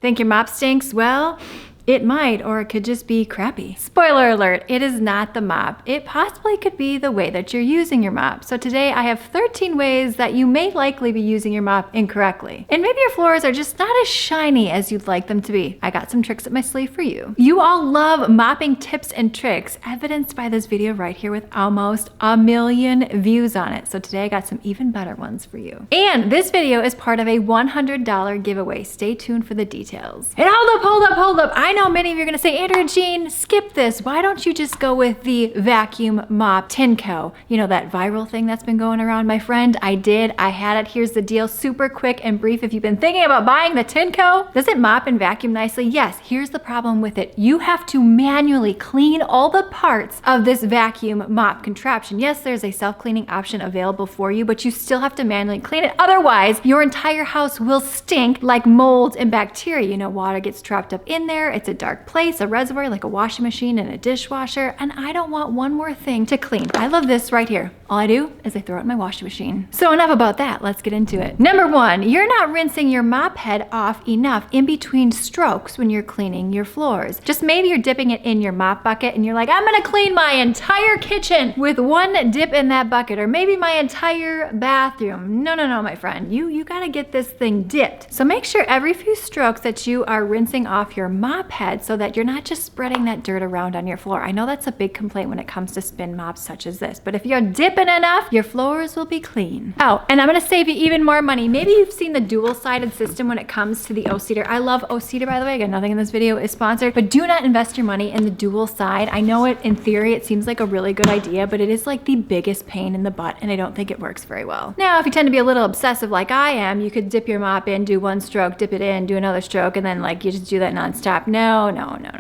Think your mop stinks? Well, it might, or it could just be crappy. Spoiler alert, it is not the mop. It possibly could be the way that you're using your mop. So today I have 13 ways that you may likely be using your mop incorrectly. And maybe your floors are just not as shiny as you'd like them to be. I got some tricks up my sleeve for you. You all love mopping tips and tricks, evidenced by this video right here with almost 1 million views on it. So today I got some even better ones for you. And this video is part of a $100 giveaway. Stay tuned for the details. And hold up. I know many of you are gonna say, Andrea Jean, skip this. Why don't you just go with the vacuum mop Tinco? You know, that viral thing that's been going around, my friend? I did, I had it. Here's the deal, super quick and brief. If you've been thinking about buying the Tinco, does it mop and vacuum nicely? Yes, here's the problem with it. You have to manually clean all the parts of this vacuum mop contraption. Yes, there's a self-cleaning option available for you, but you still have to manually clean it. Otherwise, your entire house will stink like mold and bacteria. You know, water gets trapped up in there. It's a dark place, a reservoir like a washing machine and a dishwasher, and I don't want one more thing to clean. I love this right here. All I do is I throw it in my washing machine. So enough about that, let's get into it. Number 1, you're not rinsing your mop head off enough in between strokes when you're cleaning your floors. Just maybe you're dipping it in your mop bucket and you're like, I'm gonna clean my entire kitchen with one dip in that bucket, or maybe my entire bathroom. No, my friend, you gotta get this thing dipped. So make sure every few strokes that you are rinsing off your mop head so that you're not just spreading that dirt around on your floor. I know that's a big complaint when it comes to spin mops such as this, but if you're dipping enough, your floors will be clean. Oh, and I'm gonna save you even more money. Maybe you've seen the dual-sided system when it comes to the O-Cedar. I love O-Cedar, by the way. Again, nothing in this video is sponsored, but do not invest your money in the dual side. I know it, in theory, it seems like a really good idea, but it is like the biggest pain in the butt, and I don't think it works very well. Now, if you tend to be a little obsessive like I am, you could dip your mop in, do one stroke, dip it in, do another stroke, and then like you just do that nonstop. No,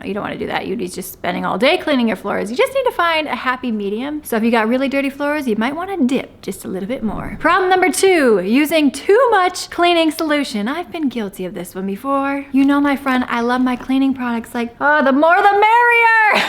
you don't want to do that. You'd be just spending all day cleaning your floors. You just need to find a happy medium. So if you got really dirty floors, you might want to dip just a little bit more. Problem number 2, using too much cleaning solution. I've been guilty of this one before. You know, my friend, I love my cleaning products like, oh, the more the merrier.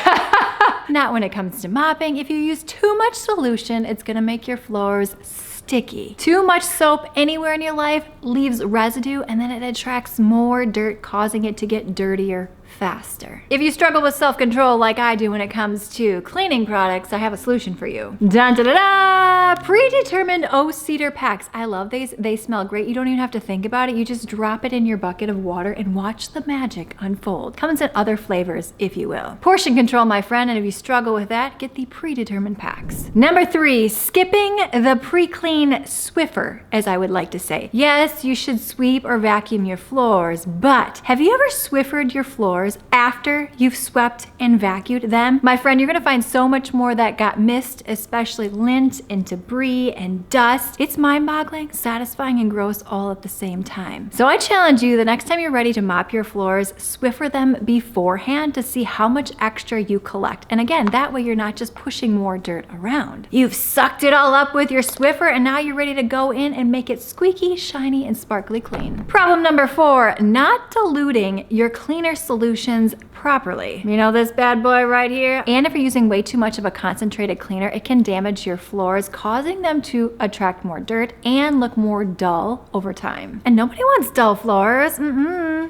Not when it comes to mopping. If you use too much solution, it's gonna make your floors sticky. Too much soap anywhere in your life leaves residue, and then it attracts more dirt, causing it to get dirtier faster. If you struggle with self-control like I do when it comes to cleaning products, I have a solution for you. Dun da da da! Predetermined O-Cedar PACS. I love these. They smell great. You don't even have to think about it. You just drop it in your bucket of water and watch the magic unfold. Comes in other flavors, if you will. Portion control, my friend, and if you struggle with that, get the predetermined PACS. Number 3, skipping the pre-clean Swiffer, as I would like to say. Yes, you should sweep or vacuum your floors, but have you ever Swiffered your floors after you've swept and vacuumed them? My friend, you're gonna find so much more that got missed, especially lint and debris and dust. It's mind-boggling, satisfying, and gross all at the same time. So I challenge you, the next time you're ready to mop your floors, Swiffer them beforehand to see how much extra you collect. And again, that way you're not just pushing more dirt around. You've sucked it all up with your Swiffer, and now you're ready to go in and make it squeaky, shiny, and sparkly clean. Problem number 4, not diluting your cleaner solutions properly. You know this bad boy right here? And if you're using way too much of a concentrated cleaner, it can damage your floors, causing them to attract more dirt and look more dull over time. And nobody wants dull floors.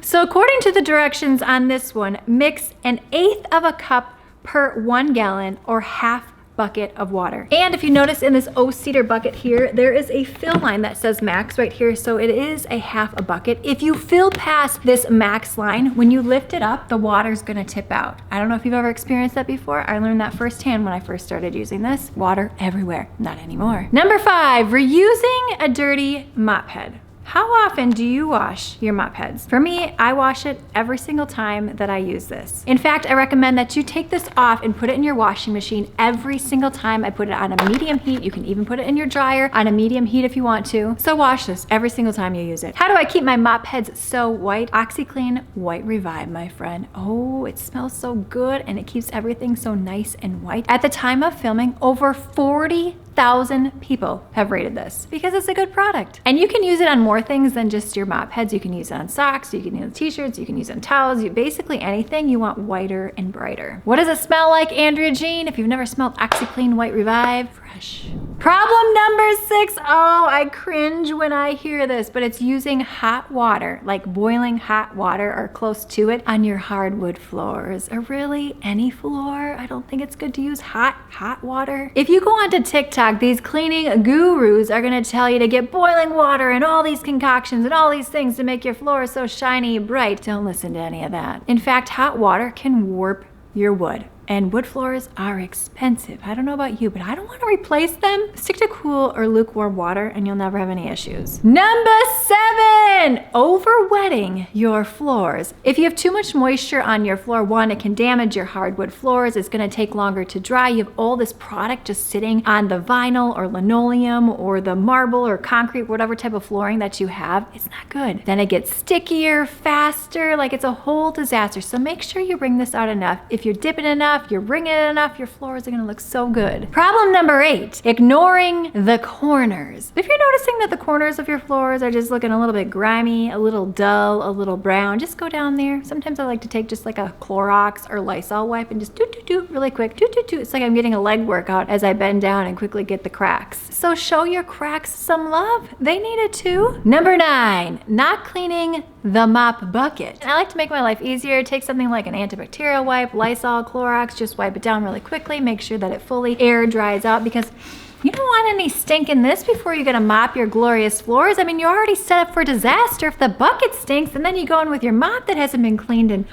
So according to the directions on this one, mix 1/8 of a cup per 1 gallon or half bucket of water. And if you notice in this O-Cedar bucket here, there is a fill line that says max right here, so it is a half a bucket. If you fill past this max line, when you lift it up, the water's gonna tip out. I don't know if you've ever experienced that before. I learned that firsthand when I first started using this. Water everywhere, not anymore. Number 5, reusing a dirty mop head. How often do you wash your mop heads? For me, I wash it every single time that I use this. In fact, I recommend that you take this off and put it in your washing machine every single time. I put it on a medium heat. You can even put it in your dryer on a medium heat if you want to. So wash this every single time you use it. How do I keep my mop heads so white? OxiClean White Revive, my friend. Oh, it smells so good and it keeps everything so nice and white. At the time of filming, over 40,000 people have rated this because it's a good product. And you can use it on more things than just your mop heads. You can use it on socks, you can use it on t-shirts, you can use it on towels, basically anything you want whiter and brighter. What does it smell like, Andrea Jean? If you've never smelled OxiClean White Revive, fresh, Problem number 6. Oh, I cringe when I hear this, but it's using hot water, like boiling hot water or close to it on your hardwood floors. Or really any floor. I don't think it's good to use hot water. If you go onto TikTok, these cleaning gurus are gonna tell you to get boiling water and all these concoctions and all these things to make your floor so shiny, bright. Don't listen to any of that. In fact, hot water can warp your wood. And wood floors are expensive. I don't know about you, but I don't want to replace them. Stick to cool or lukewarm water and you'll never have any issues. Number 7, over-wetting your floors. If you have too much moisture on your floor, one, it can damage your hardwood floors. It's gonna take longer to dry. You have all this product just sitting on the vinyl or linoleum or the marble or concrete, whatever type of flooring that you have. It's not good. Then it gets stickier, faster, like it's a whole disaster. So make sure you wring this out enough. If you're dipping enough, you're wringing it enough, your floors are gonna look so good. Problem number 8, ignoring the corners. If you're noticing that the corners of your floors are just looking a little bit grimy, a little dull, a little brown, just go down there. Sometimes I like to take just like a Clorox or Lysol wipe and just do really quick. It's like I'm getting a leg workout as I bend down and quickly get the cracks. So show your cracks some love. They need it too. Number 9, not cleaning the mop bucket. And I like to make my life easier. Take something like an antibacterial wipe, Lysol, Clorox, just wipe it down really quickly. Make sure that it fully air dries out because you don't want any stink in this before you're gonna mop your glorious floors. I mean, you're already set up for disaster if the bucket stinks and then you go in with your mop that hasn't been cleaned in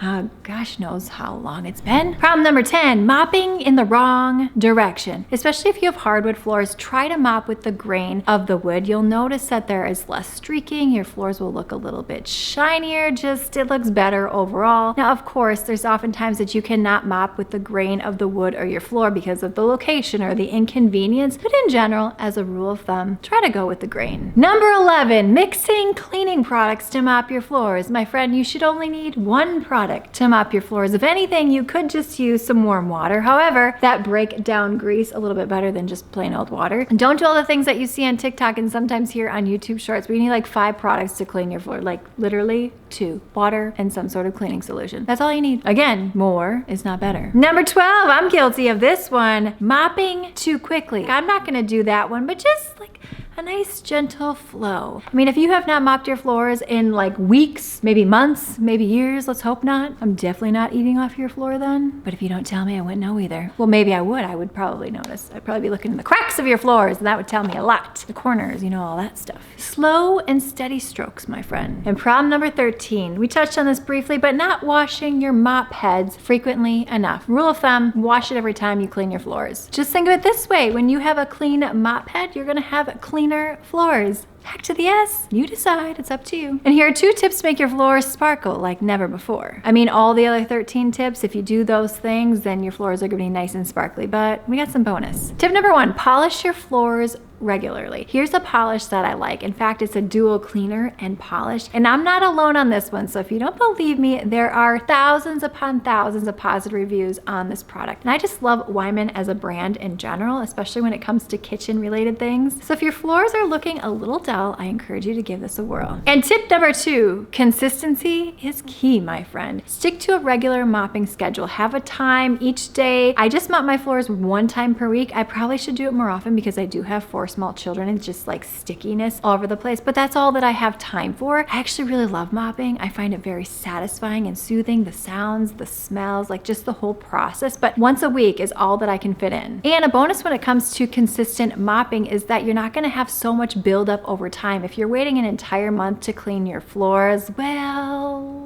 gosh knows how long it's been. Problem number 10, mopping in the wrong direction. Especially if you have hardwood floors, try to mop with the grain of the wood. You'll notice that there is less streaking. Your floors will look a little bit shinier. It looks better overall. Now, of course, there's often times that you cannot mop with the grain of the wood or your floor because of the location or the inconvenience. But in general, as a rule of thumb, try to go with the grain. Number 11, mixing cleaning products to mop your floors. My friend, you should only need one product to mop your floors. If anything, you could just use some warm water. However, that break down grease a little bit better than just plain old water. And don't do all the things that you see on TikTok and sometimes here on YouTube Shorts where you need like 5 products to clean your floor. Like literally 2, water and some sort of cleaning solution. That's all you need. Again, more is not better. Number 12, I'm guilty of this one, mopping too quickly. I'm not gonna do that one, but just like a nice gentle flow. I mean, if you have not mopped your floors in like weeks, maybe months, maybe years, let's hope not. I'm definitely not eating off your floor then. But if you don't tell me, I wouldn't know either. Well, maybe I would. I would probably notice. I'd probably be looking in the cracks of your floors and that would tell me a lot. The corners, you know, all that stuff. Slow and steady strokes, my friend. And problem number 13, we touched on this briefly, but not washing your mop heads frequently enough. Rule of thumb, wash it every time you clean your floors. Just think of it this way. When you have a clean mop head, you're gonna have cleaner floors. Heck to the yes, you decide, it's up to you. And here are 2 tips to make your floors sparkle like never before. I mean, all the other 13 tips, if you do those things, then your floors are gonna be nice and sparkly, but we got some bonus. Tip number 1, polish your floors regularly. Here's a polish that I like. In fact, it's a dual cleaner and polish. And I'm not alone on this one. So if you don't believe me, there are thousands upon thousands of positive reviews on this product. And I just love Weiman as a brand in general, especially when it comes to kitchen related things. So if your floors are looking a little dull, I encourage you to give this a whirl. And tip number 2, consistency is key, my friend. Stick to a regular mopping schedule. Have a time each day. I just mop my floors 1 time per week. I probably should do it more often because I do have 4 small children and just like stickiness all over the place, but that's all that I have time for. I actually really love mopping. I find it very satisfying and soothing. The sounds, the smells, like just the whole process, but once a week is all that I can fit in. And a bonus when it comes to consistent mopping is that you're not gonna have so much buildup over time. If you're waiting an entire month to clean your floors, well,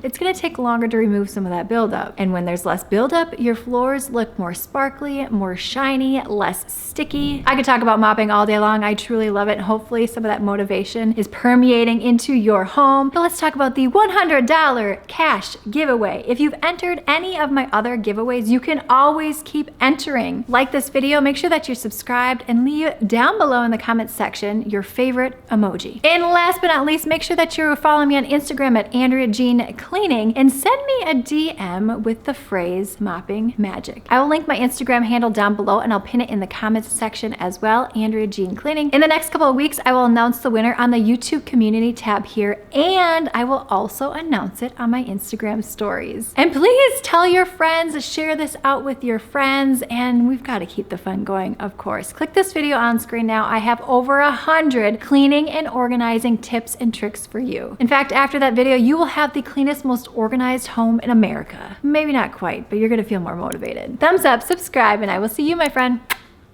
it's gonna take longer to remove some of that buildup. And when there's less buildup, your floors look more sparkly, more shiny, less sticky. I could talk about mopping all day long. I truly love it. And hopefully some of that motivation is permeating into your home. But let's talk about the $100 cash giveaway. If you've entered any of my other giveaways, you can always keep entering. Like this video, make sure that you're subscribed and leave down below in the comments section your favorite emoji. And last but not least, make sure that you're following me on Instagram at Andrea Jean-Co. cleaning and send me a DM with the phrase mopping magic. I will link my Instagram handle down below and I'll pin it in the comments section as well, Andrea Jean Cleaning. In the next couple of weeks, I will announce the winner on the YouTube community tab here, and I will also announce it on my Instagram stories. And please tell your friends, share this out with your friends, and we've got to keep the fun going, of course. Click this video on screen now. I have over 100 cleaning and organizing tips and tricks for you. In fact, after that video, you will have the cleanest, most organized home in America. Maybe not quite, but you're gonna feel more motivated. Thumbs up, subscribe, and I will see you, my friend,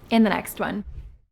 in the next one.